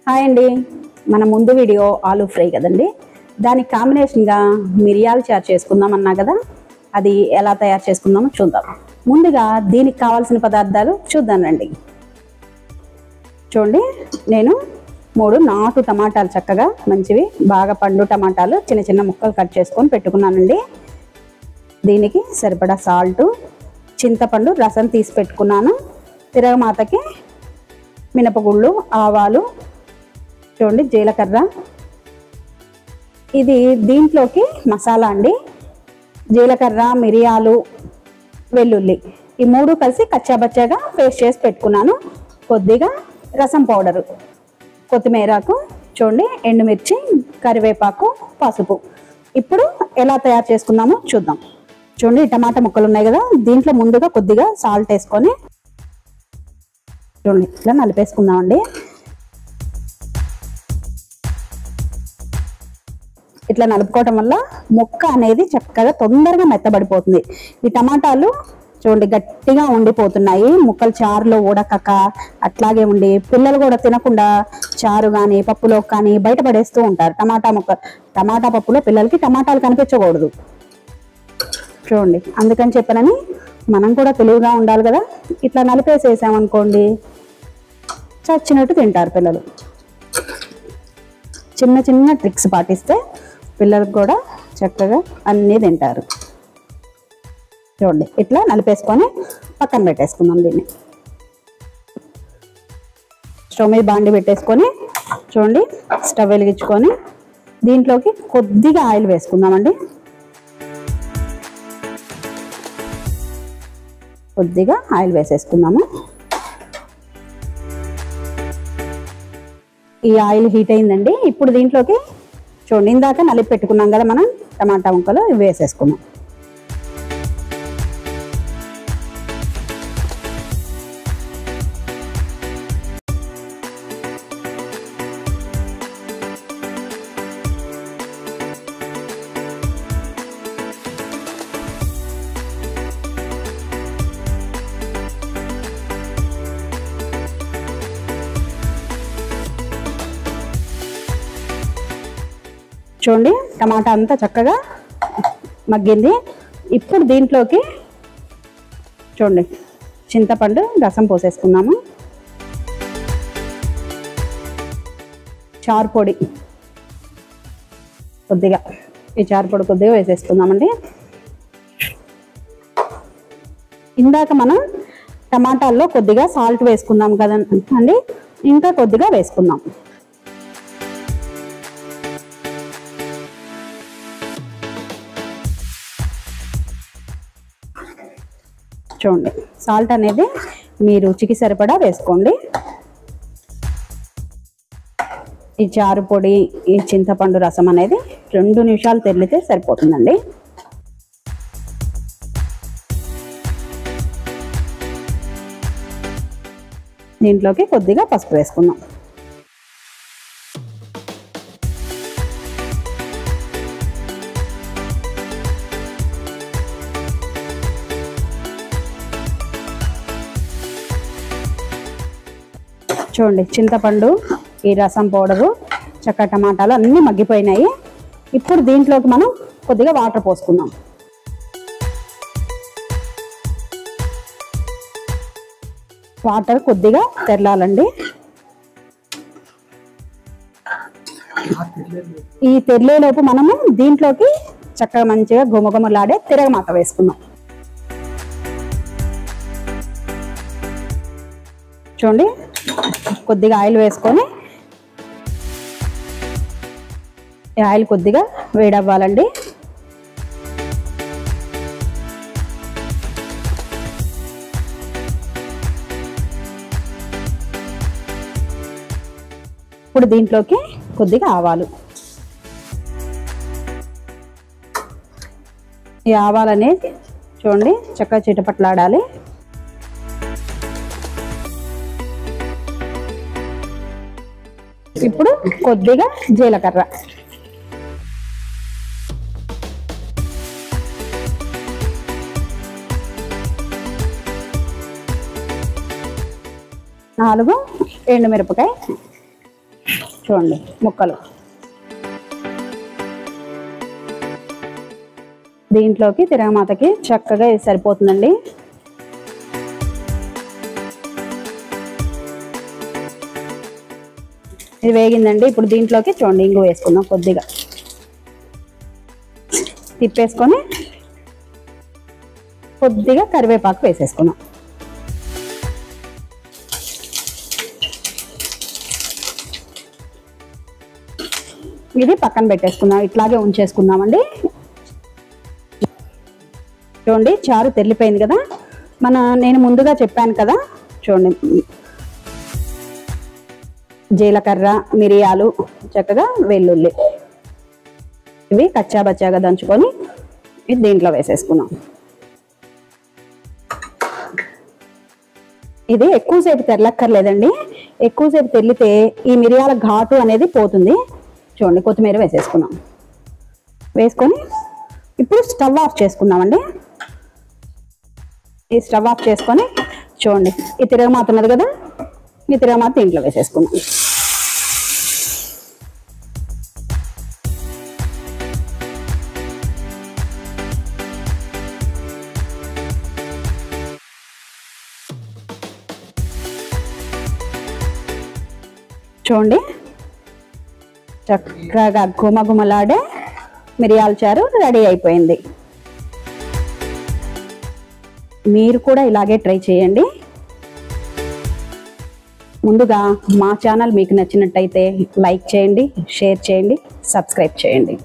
Hi అండి, మన ముందు వీడియో ఆలూ ఫ్రై కదండి. దానికి కాంబినేషన్గా మిరియాలు చారు చేసుకుందాం అన్నా కదా, అది ఎలా తయారు చేసుకుందామో చూద్దాం. ముందుగా దీనికి కావాల్సిన పదార్థాలు చూద్దాం రండి. చూడండి, నేను 3 నాటు టమాటాలు చక్కగా మంచివి బాగా పండు టమాటాలు చిన్న చిన్న ముక్కలు కట్ చేసుకొని పెట్టుకున్నానండి. దీనికి సరిపడా సాల్టు, చింతపండు రసం తీసి పెట్టుకున్నాను, తిరగమాతకి మినపగుళ్ళు, ఆవాలు, చూడండి జీలకర్ర. ఇది దీంట్లోకి మసాలా అండి. జీలకర్ర, మిరియాలు, వెల్లుల్లి ఈ 3 కలిసి కచ్చాబచ్చాగా పేస్ట్ చేసి పెట్టుకున్నాను. కొద్దిగా రసం పౌడరు, కొత్తిమీరకు, చూడండి ఎండుమిర్చి, కరివేపాకు, పసుపు. ఇప్పుడు ఎలా తయారు చేసుకుందామో చూద్దాం. చూడండి టమాటా ముక్కలు ఉన్నాయి కదా, దీంట్లో ముందుగా కొద్దిగా సాల్ట్ వేసుకొని చూడండి ఇట్లా నలిపేసుకుందామండి. ఇట్లా నలుపుకోవటం వల్ల ముక్క అనేది చక్కగా తొందరగా మెత్తబడిపోతుంది. ఈ టమాటాలు చూడండి గట్టిగా ఉండిపోతున్నాయి, ముక్కలు చారులో ఉడకక అట్లాగే ఉండి పిల్లలు కూడా తినకుండా చారు కానీ పప్పులో కానీ బయటపడేస్తూ ఉంటారు. టమాటా పప్పులో పిల్లలకి టమాటాలు కనిపించకూడదు చూడండి, అందుకని చెప్పనని మనం కూడా తెలివిగా ఉండాలి కదా. ఇట్లా నలిపేసేసామనుకోండి చచ్చినట్టు తింటారు పిల్లలు. చిన్న చిన్న ట్రిక్స్ పాటిస్తే పిల్లలకు కూడా చక్కగా అన్నీ తింటారు. చూడండి ఇట్లా నలిపేసుకొని పక్కన పెట్టేసుకుందాం. దీన్ని స్టవ్ మీద బాండి పెట్టేసుకొని చూడండి స్టవ్ వెలిగించుకొని దీంట్లోకి కొద్దిగా ఆయిల్ వేసుకుందామండి. కొద్దిగా ఆయిల్ వేసేసుకుందాము. ఈ ఆయిల్ హీట్ అయిందండి. ఇప్పుడు దీంట్లోకి చూడండి ఇందాక నలిపి పెట్టుకున్నాం కదా మనం టమాటా ముక్కలు, ఇవి వేసేసుకున్నాం. చూడండి టమాటా అంతా చక్కగా మగ్గింది. ఇప్పుడు దీంట్లోకి చూడండి చింతపండు రసం పోసేసుకున్నాము. చారు పొడి కొద్దిగా, ఈ చారు పొడి కొద్దిగా వేసేసుకుందామండి. ఇందాక మనం టమాటాల్లో కొద్దిగా సాల్ట్ వేసుకుందాం కదండి, ఇంకా కొద్దిగా వేసుకుందాం. చూడండి సాల్ట్ అనేది మీ రుచికి సరిపడా వేసుకోండి. ఈ చారు పొడి, ఈ చింతపండు రసం అనేది 2 నిమిషాలు తెరిలితే సరిపోతుందండి. దీంట్లోకి కొద్దిగా పసుపు వేసుకుందాం. చూడండి చింతపండు, ఈ రసం పౌడరు, చక్క టమాటాలు అన్నీ మగ్గిపోయినాయి. ఇప్పుడు దీంట్లోకి మనం కొద్దిగా వాటర్ పోసుకుందాం. వాటర్ కొద్దిగా తెరలాలండి. ఈ తెరలేలోపు మనము దీంట్లోకి చక్కగా మంచిగా గుమగుమలాడే తిరగమాత వేసుకుందాం. చూడండి కొద్దిగా ఆయిల్ వేసుకొని, ఈ ఆయిల్ కొద్దిగా వేడవ్వాలండి. ఇప్పుడు దీంట్లోకి కొద్దిగా ఆవాలు, ఈ ఆవాలు అనేది చూడండి చక్కగా చిటపట్లాడాలి. ఇప్పుడు కొద్దిగా జీలకర్ర, నాలుగు ఎండుమిరపకాయ, చూడండి ముక్కలు. దీంట్లోకి తిరగమాతకి చక్కగా ఇది సరిపోతుందండి. ఇది వేగిందండి. ఇప్పుడు దీంట్లోకి చూడండి ఇంగు వేసుకుందాం. కొద్దిగా తిప్పేసుకొని కొద్దిగా కరివేపాకు వేసేసుకున్నాం. ఇది పక్కన పెట్టేసుకుందాం. ఇట్లాగే ఉంచేసుకుందామండి. చూడండి చారు తెల్లిపోయింది కదా. నేను ముందుగా చెప్పాను కదా, చూడండి జీలకర్ర, మిరియాలు, చక్కగా వెల్లుల్లి ఇవి కచ్చాబచ్చాగా దంచుకొని ఇది దీంట్లో వేసేసుకున్నాం. ఇది ఎక్కువసేపు తెల్లక్కర్లేదండి. ఎక్కువసేపు తెల్లితే ఈ మిరియాల ఘాటు అనేది పోతుంది. చూడండి కొత్తిమీర వేసేసుకున్నాం. వేసుకొని ఇప్పుడు స్టవ్ ఆఫ్ చేసుకుందామండి. ఈ స్టవ్ ఆఫ్ చేసుకొని చూడండి ఈ తిరగమాత ఉన్నది కదా, ఈ తిరగమాత దీంట్లో వేసేసుకున్నాం. చూడండి చక్కగా గుమగుమలాడే మిరియాల చారు రెడీ అయిపోయింది. మీరు కూడా ఇలాగే ట్రై చేయండి. ముందుగా మా ఛానల్ మీకు నచ్చినట్టయితే లైక్ చేయండి, షేర్ చేయండి, సబ్స్క్రైబ్ చేయండి.